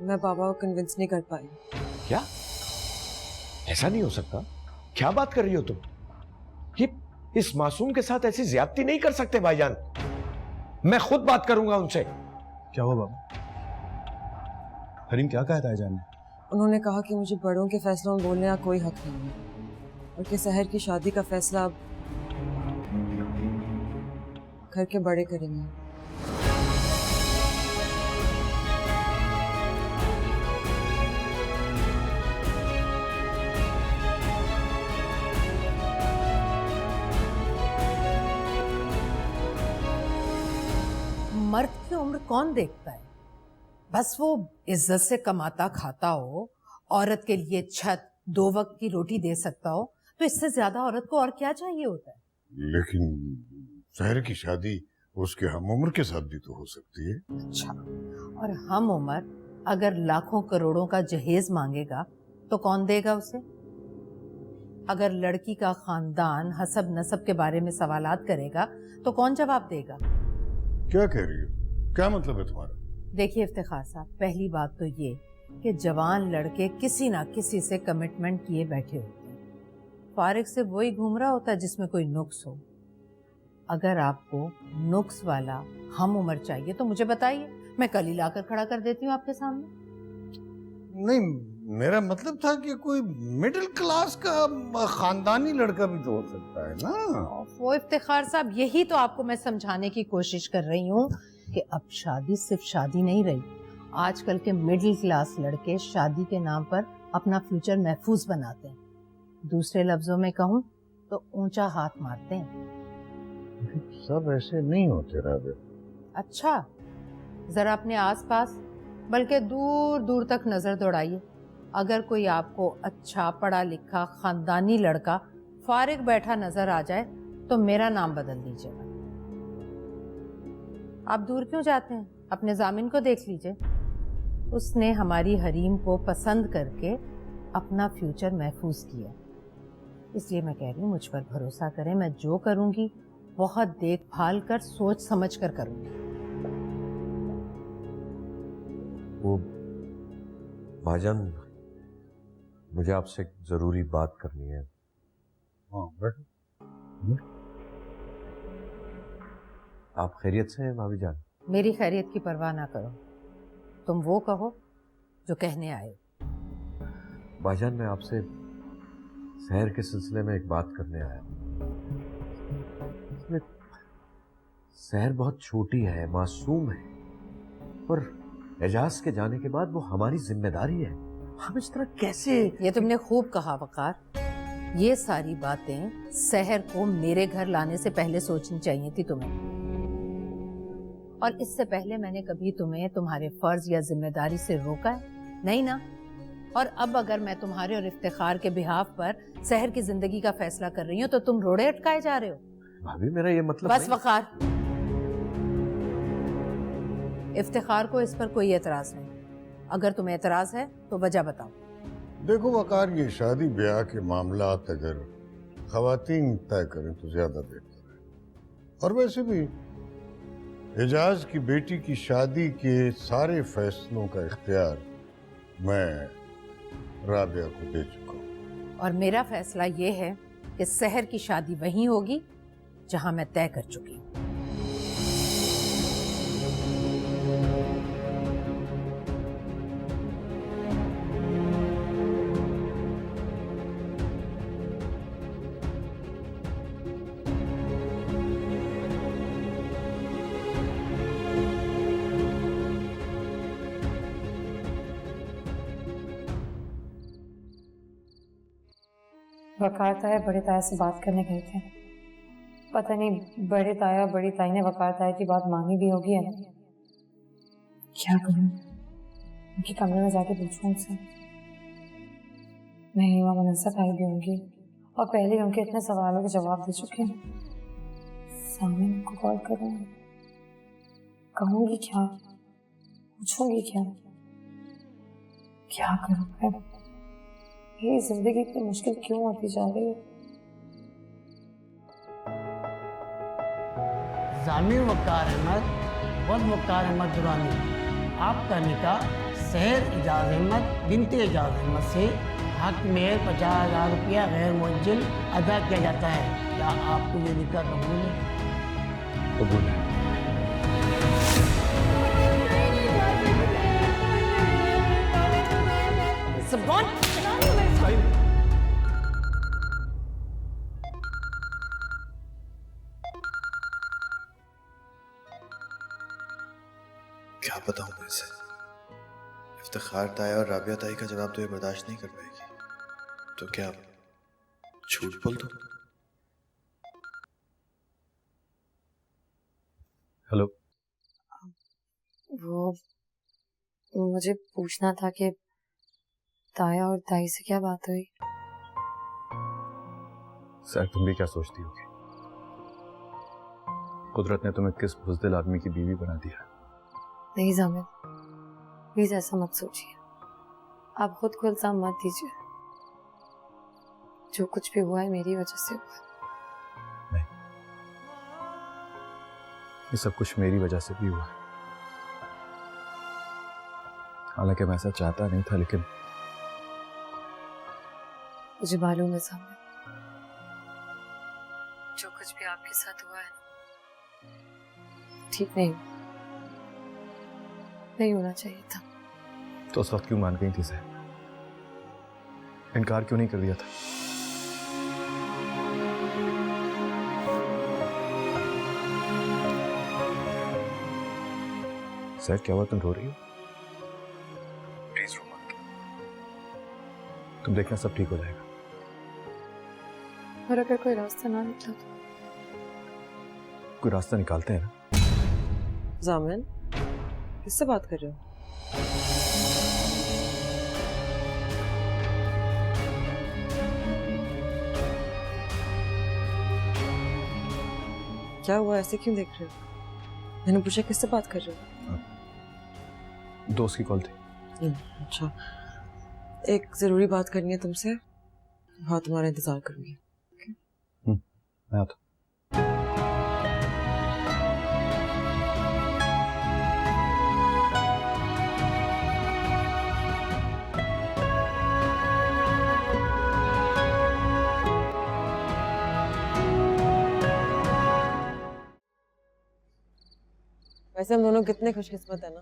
मैं पापा को कन्विंस नहीं कर पाई। क्या? ऐसा नहीं हो सकता। क्या बात कर रही हो तुम? ये इस मासूम के साथ ऐसी ज्यादती नहीं कर सकते भाईजान। मैं खुद बात करूंगा उनसे। क्या हुआ बाबा? हरीम क्या कहा ताईजान ने? उन्होंने कहा कि मुझे बड़ों के फैसलों में बोलने का कोई हक नहीं है और कि सहर की शादी का फैसला अब घर के बड़े करेंगे। मर्द की उम्र कौन देखता है? बस वो इज्जत से कमाता खाता हो, औरत के लिए छत, 2 वक्त की रोटी दे सकता हो, तो इससे ज्यादा औरत को और क्या चाहिए होता है? लेकिन सहर की शादी उसके हम उम्र के साथ भी तो हो सकती है। अच्छा, और हम उम्र अगर लाखों करोड़ों का जहेज मांगेगा तो कौन देगा उसे? अगर लड़की का खानदान हसब नसब के बारे में सवालात करेगा तो कौन जवाब देगा? क्या कह रही हो? क्या मतलब है तुम्हारा? देखिए इफ्तिखार साहब, पहली बात तो ये कि जवान लड़के किसी ना किसी से कमिटमेंट किए बैठे होते हैं। फारिग से वही घूम रहा होता है जिसमें कोई नुक्स हो। अगर आपको नुक्स वाला हम उम्र चाहिए तो मुझे बताइए, मैं कल ही लाकर खड़ा कर देती हूँ आपके सामने। नहीं, मेरा मतलब था कि कोई मिडिल क्लास का खानदानी लड़का भी तो हो सकता है ना। वो इफ्तिखार साहब, यही तो आपको मैं समझाने की कोशिश कर रही हूँ कि अब शादी सिर्फ शादी नहीं रही। आजकल के मिडिल क्लास लड़के शादी के नाम पर अपना फ्यूचर महफूज बनाते हैं। दूसरे लफ्जों में कहूँ तो ऊंचा हाथ मारते हैं। सब ऐसे नहीं होते राबे। अच्छा, जरा अपने आसपास बल्कि दूर दूर तक नजर दौड़ाइए। अगर कोई आपको अच्छा पढ़ा लिखा खानदानी लड़का फारिग बैठा नजर आ जाए तो मेरा नाम बदल दीजिएगा। आप दूर क्यों जाते हैं? अपने जामिन को देख लीजिए। उसने हमारी हरीम को पसंद करके अपना फ्यूचर महफूज किया। इसलिए मैं कह रही हूँ, मुझ पर भरोसा करें, मैं जो करूंगी बहुत देखभाल कर सोच समझ कर करूंगी। वो भाईजान, मुझे आपसे एक जरूरी बात करनी है। हाँ बैठो। आप खैरियत से हैं भाभी जान? मेरी खैरियत की परवाह ना करो, तुम वो कहो जो कहने आए। भाईजान, मैं आपसे सहर के सिलसिले में एक बात करने आया। सहर बहुत छोटी है, मासूम है, और एजाज के जाने के बाद वो हमारी जिम्मेदारी है। हम इस तरह कैसे? ये तुमने खूब कहा वकार। ये सारी बातें सहर को मेरे घर लाने से पहले सोचनी चाहिए थी तुम्हें। और इससे पहले मैंने कभी तुम्हें तुम्हारे फर्ज या जिम्मेदारी से रोका है? नहीं ना। और अब अगर मैं तुम्हारे और इफ्तिखार के बिहाफ पर सहर की जिंदगी का फैसला कर रही हूँ तो तुम रोड़े अटकाए जा रहे हो। भाभी, मेरा ये मतलब बस वकार, इफ्तिखार को इस पर कोई एतराज नहीं। अगर तुम्हें एतराज है तो वजह बताओ। देखो वकार, ये शादी ब्याह के मामलात अगर खवातीन तय करें तो ज्यादा बेहतर है। और वैसे भी एजाज की बेटी की शादी के सारे फैसलों का इख्तियार मैं राबिया को दे चुका हूँ। और मेरा फैसला ये है कि सहर की शादी वहीं होगी जहां मैं तय कर चुकी हूँ। वकार ताया बड़े ताया से बात करने गए थे। पता नहीं बड़े ताया बड़ी ताई ने वकार ताया की बात मानी भी होगी है ना। क्या करूं? उनके कमरे में जाके पूछूं उनसे। मैं हीमा मुनस्सर आई भी होंगी और पहले ही उनके इतने सवालों के जवाब दे चुके हैं। सामने उनको कॉल करूं, कहूंगी क्या, पूछूंगी क्या, क्या करूं मैं? ये जिंदगी इतनी मुश्किल क्यों होती जा रही है? जामिर वकार अहमद व वकार अहमद दुरानी, आपका निकाह सहर एजाज अहमद बिनते एजाज अहमद से हक में 50,000 रुपया गैर मुअज्जल अदा किया जाता है। क्या आपको ये निकाह कबूल है? कबूल है। क्या बताऊं मैं इसे? इफ्तिखार ताया और राबिया ताई का जवाब तो ये बर्दाश्त नहीं कर पाएगी। तो क्या झूठ बोल दूं? हेलो। वो मुझे पूछना था कि ताया और ताई से क्या बात हुई? सर तुम भी क्या सोचती होगी? कुदरत ने तुम्हें किस बुज़दिल आदमी की बीवी बना दिया। नहीं जामिल, प्लीज ऐसा मत सोचिए। आप खुद को इल्जाम मत दीजिए। जो कुछ भी हुआ है मेरी वजह से हुआ है। नहीं, ये सब कुछ मेरी वजह से भी हुआ है। हालांकि मैं ऐसा चाहता नहीं था, लेकिन मुझे मालूम है जामिल, जो कुछ भी आपके साथ हुआ है ठीक नहीं होना चाहिए था। तो उस वक्त क्यों मान गई थी सर? इनकार क्यों नहीं कर दिया था? सर क्या हुआ, तुम रो रही हो? प्लीज रो मत, तुम देखना सब ठीक हो जाएगा। और अगर कोई रास्ता ना निकला तो? कोई रास्ता निकालते हैं ना। जामिन, किससे बात कर रहे हो? क्या हुआ, ऐसे क्यों देख रहे हो? मैंने पूछा किससे बात कर रहे हो? दोस्त की कॉल थी। अच्छा, एक जरूरी बात करनी है तुमसे। हाँ, तुम्हारा इंतजार करूंगी। मैं आता। वैसे हम दोनों कितने खुशकिस्मत है ना।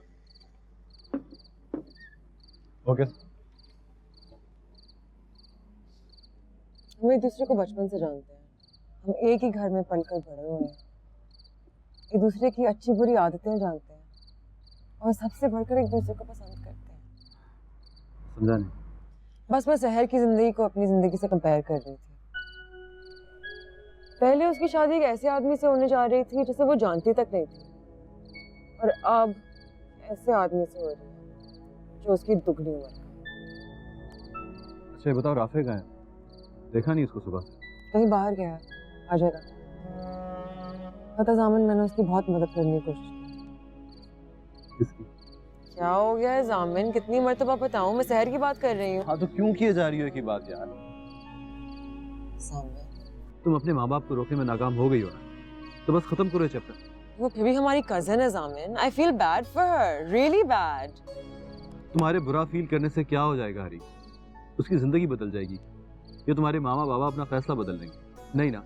ओके। हम एक दूसरे को बचपन से जानते हैं। हम एक ही घर में पलकर बड़े हुए हैं। एक दूसरे की अच्छी बुरी आदतें जानते हैं और सबसे बढ़कर एक दूसरे को पसंद करते हैं। समझा नहीं। बस मैं सहर की जिंदगी को अपनी जिंदगी से कंपेयर कर रही थी। पहले उसकी शादी एक ऐसे आदमी से होने जा रही थी जिसे वो जानती तक नहीं थी, और अब ऐसे आदमी से हो रही है जो उसकी दुगनी उम्र का। अच्छा ये बताओ, राफे कहाँ है? देखा नहीं इसको सुबह से? कहीं बाहर गया है, आ जाएगा। पता जामिन, मैंने उसकी बहुत मदद करने की कोशिश की। किसकी? क्या हो गया है जामिन, कितनी मर्तबा बताऊं? मैं सहर की बात कर रही हूँ। हाँ तो क्यों किए जा रही हो की बात यार? तुम अपने माँ बाप को रोकने में नाकाम हो गई हो ना, तो बस खत्म करो ये चैप्टर। वो फिर भी हमारी कजन है जामिन। I feel bad for her, really bad. तुम्हारे बुरा फील करने से क्या हो जाएगा हरी? उसकी जिंदगी बदल जाएगी। ये तुम्हारे मामा बाबा अपना फैसला बदल देंगे, नहीं ना?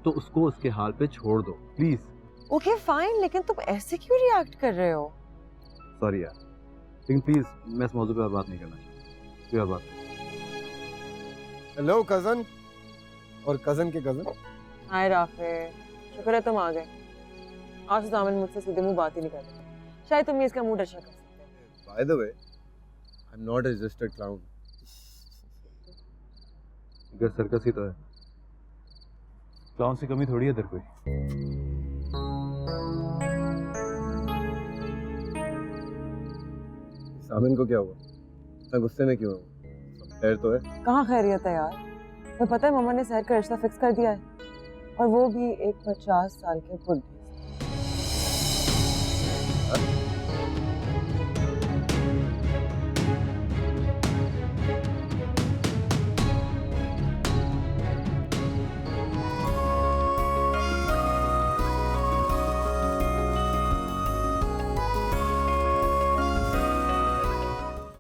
तो उसको उसके हाल पे छोड़ दो प्लीज। ओके फाइन, लेकिन तुम ऐसे क्यों रिएक्ट कर रहे हो? सॉरी यार, लेकिन प्लीज मैं इस मौजूद पे और बात नहीं करना चाहता। कोई और बात। हेलो कजन और कजन के कजन। हाय राफे, शुक्र है तुम आ गए। आज जामिन मुझसे सीधे मुंह बात ही नहीं कर रहा। शायद तुम इसका मूड अच्छा कर सकते हो। By the way, I am not just a clown. इधर सर्कस ही तो है, क्लाउन से कमी थोड़ी है इधर कोई। सामिन को क्या हुआ? इतना गुस्से में क्यों हो? सब खैर तो है? कहाँ खैरियत है यार? तो पता है मम्मा ने सहर का रिश्ता फिक्स कर दिया है, और वो भी एक 50 साल के बुढ़े से।